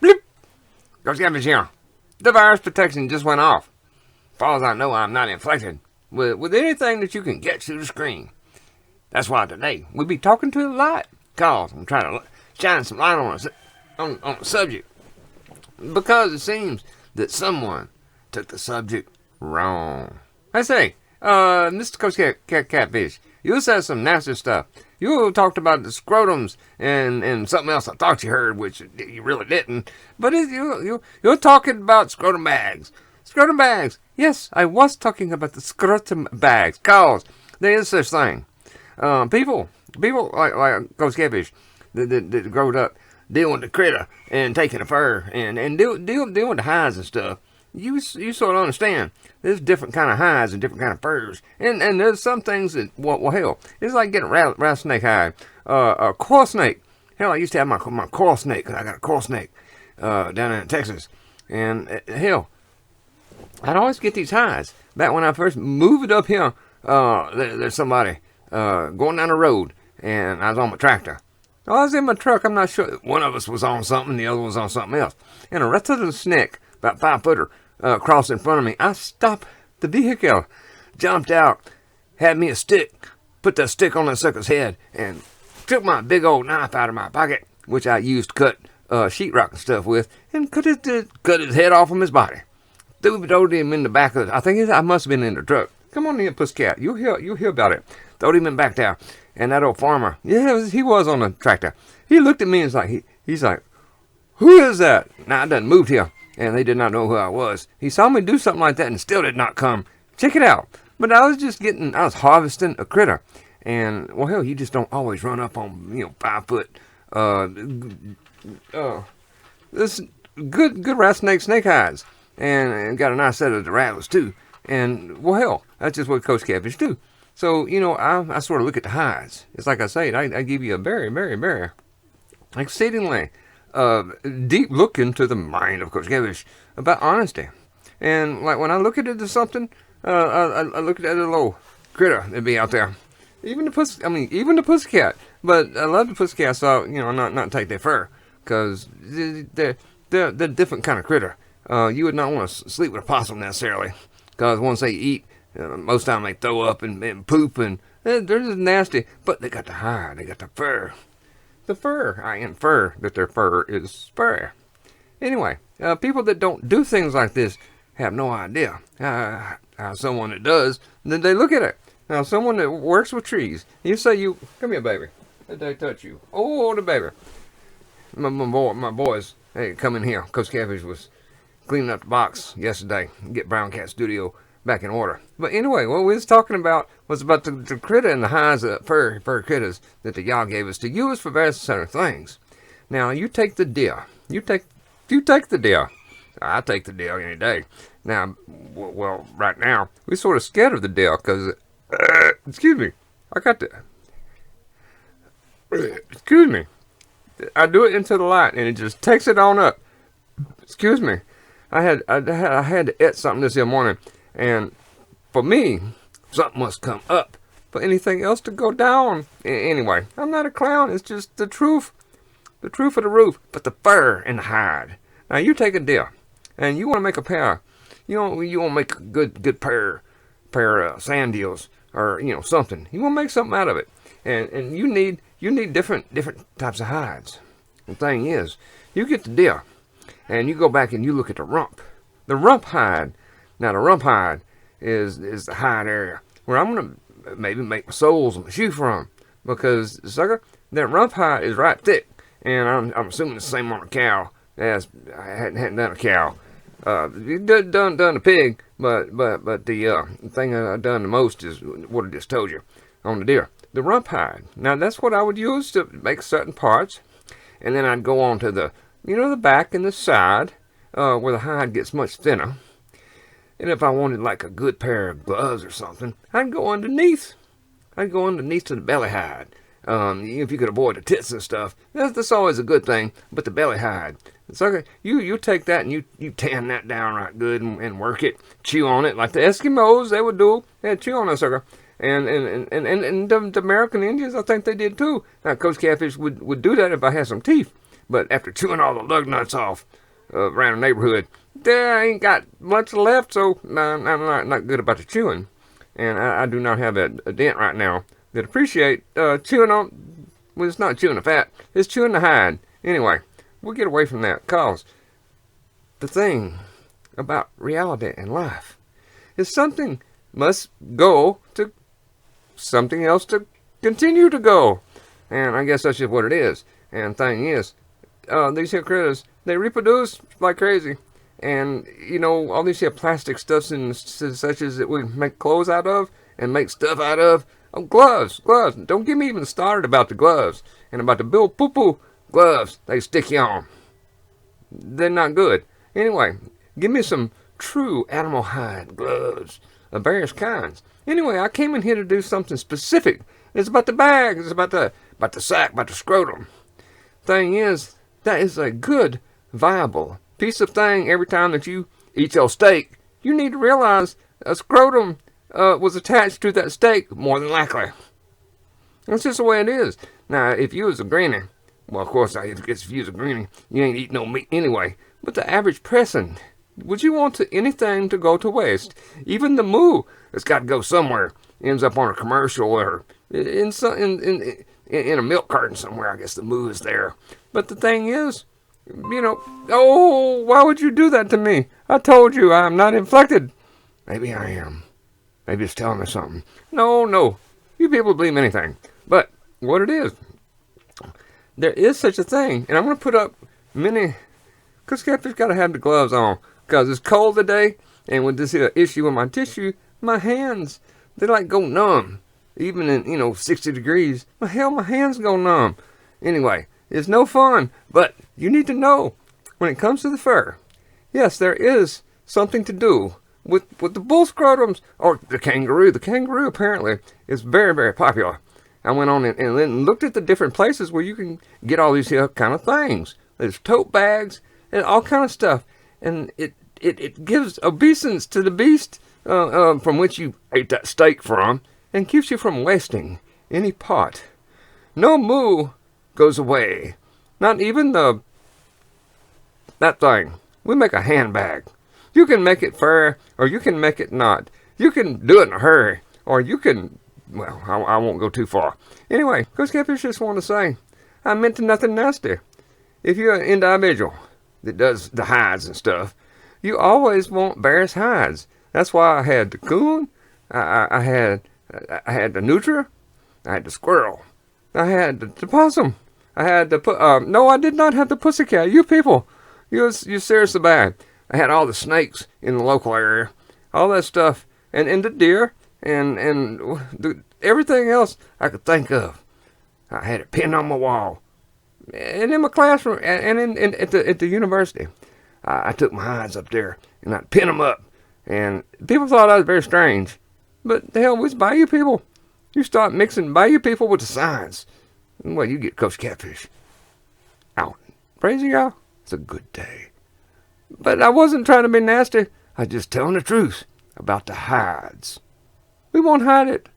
Bleep! Coach Catfish here. The virus protection just went off. As far as I know, I'm not infected with anything that you can get through the screen. That's why today we'll be talking to the light, cause I'm trying to shine some light on the subject. Because it seems that someone took the subject wrong. I say, Mr. Coach Catfish, you said some nasty stuff. You talked about the scrotums and something else I thought you heard, which you really didn't. But you're talking about scrotum bags. Scrotum bags. Yes, I was talking about the scrotum bags, cause there is such thing. People like Coach Catfish that growed up dealing with the critter and taking the fur and dealing with the hides and stuff. You sort of understand. There's different kind of hides and different kind of furs, and there's some things that well hell, it's like getting a rattlesnake hide, a coral snake. Hell, I used to have my coral snake because I got a coral snake down in Texas, and hell, I'd always get these hides. Back when I first moved up here, there's somebody going down the road, and I was on my tractor. I was in my truck. I'm not sure. One of us was on something, the other was on something else, and a rattlesnake snake, about 5 footer, crossed in front of me. I stopped the vehicle, jumped out, had me a stick, put that stick on that sucker's head, and took my big old knife out of my pocket, which I used to cut sheetrock and stuff with, and cut his head off from his body. Throwed him in the back of the, I must have been in the truck. Come on in, Pussycat. You'll hear about it. Throwed him in back there. And that old farmer, he was on the tractor. He looked at me and he's like, who is that? Now, I done moved here, and they did not know who I was. He saw me do something like that and still did not come. Check it out. But I was harvesting a critter. And, well, hell, you just don't always run up on, 5 foot, this good rattlesnake snake hides. And got a nice set of the rattlers, too. And, well, hell, that's just what Coach Catfish do. So, I sort of look at the hides. It's like I say, I give you a very, very, very exceedingly deep look into the mind of Coach Catfish about honesty. And, like, when I look at it as something, I look at that little critter that be out there. Even the pussycat. But I love the pussycat, so, not take their fur. Because they're a different kind of critter. You would not want to sleep with a possum necessarily. Because once they eat, most of the time they throw up and poop, and they're just nasty. But they got the hide, they got the fur. The fur, I infer that their fur is fur. Anyway, people that don't do things like this have no idea how someone that does, then they look at it. Now, someone that works with trees, you say come here, baby. Let they touch you. Oh, the baby. My boys, hey, come in here. Coach Catfish was cleaning up the box yesterday, get Brown Cat Studio back in order. But anyway, what we was talking about was about the critter and the hides of fur critters that the y'all gave us to use for various certain things. Now, you take the deer. You take the deer. I take the deer any day. Now, well, right now, we're sort of scared of the deer because, excuse me, excuse me. I do it into the light and it just takes it on up. Excuse me. I had to eat something this morning, and for me, something must come up for anything else to go down. Anyway, I'm not a clown. It's just the truth of the roof. But the fur and the hide. Now you take a deer, and you want to make a pair. You want to make a good pair of sand deals or something. You want to make something out of it, and you need different types of hides. The thing is, you get the deer. And you go back and you look at the rump. The rump hide. Now, the rump hide is the hide area where I'm going to maybe make my soles and my shoe from. Because, sucker, that rump hide is right thick. And I'm assuming it's the same on a cow. As I hadn't done a cow. Done a pig. But the thing I've done the most is what I just told you on the deer. The rump hide. Now, that's what I would use to make certain parts. And then I'd go on to the back and the side, where the hide gets much thinner. And if I wanted like a good pair of gloves or something, I'd go underneath. I'd go underneath to the belly hide. If you could avoid the tits and stuff, that's always a good thing. But the belly hide, so you take that and you tan that down right good and work it, chew on it like the Eskimos they would do. They'd chew on that sucker. And the American Indians, I think they did too. Now, Coach Catfish would do that if I had some teeth. But after chewing all the lug nuts off around the neighborhood, there ain't got much left, so I'm not good about the chewing. And I do not have a dent right now that appreciate chewing on, well, it's not chewing the fat, it's chewing the hide. Anyway, we'll get away from that, cause the thing about reality and life is something must go to something else to continue to go. And I guess that's just what it is. And thing is, these here critters, they reproduce like crazy. And, you know, all these here plastic stuffs and such as that we make clothes out of and make stuff out of. Oh, gloves. Don't get me even started about the gloves. And about the Bill Poo-Poo gloves they stick you on. They're not good. Anyway, give me some true animal hide gloves of various kinds. Anyway, I came in here to do something specific. It's about the bag. It's about the sack, about the scrotum. Thing is, that is a good, viable piece of thing. Every time that you eat your steak, you need to realize a scrotum was attached to that steak, more than likely. That's just the way it is. Now, if you was a granny, well, of course, I guess if you was a granny, you ain't eating no meat anyway. But the average person, would you want anything to go to waste? Even the moo that's got to go somewhere ends up on a commercial or in a milk carton somewhere. I guess the moo is there. But the thing is, you know, oh, why would you do that to me? I told you I'm not inflected. Maybe I am. Maybe it's telling me something. No. You people believe anything. But what it is, there is such a thing. And I'm going to put up many, because catfish got to have the gloves on. Because it's cold today. And with this here issue with my tissue, my hands, they like go numb. Even in, 60 degrees. My hands go numb. Anyway, it's no fun. But you need to know, when it comes to the fur, yes, there is something to do with the bull scrotums or the kangaroo. The kangaroo apparently is very, very popular. I went on and looked at the different places where you can get all these kind of things. There's tote bags and all kind of stuff. And it gives obeisance to the beast from which you ate that steak from and keeps you from wasting any part. No moo goes away. Not even that thing. We make a handbag. You can make it fur, or you can make it not. You can do it in a hurry, or you can, well, I won't go too far. Anyway, Coach Catfish just want to say, I meant to nothing nasty. If you're an individual that does the hides and stuff, you always want various hides. That's why I had the coon, I had the nutria, I had the squirrel, I had the possum, I had the no, I did not have the pussycat. You people, you're seriously bad. I had all the snakes in the local area, all that stuff, and the deer, and everything else I could think of. I had it pinned on my wall, and in my classroom, and at the university. I took my hides up there, and I'd pin them up, and people thought I was very strange. But the hell, we was Bayou people. You start mixing Bayou people with the science, well, you get Coach Catfish out. Praise y'all. It's a good day. But I wasn't trying to be nasty. I was just telling the truth about the hides. We won't hide it.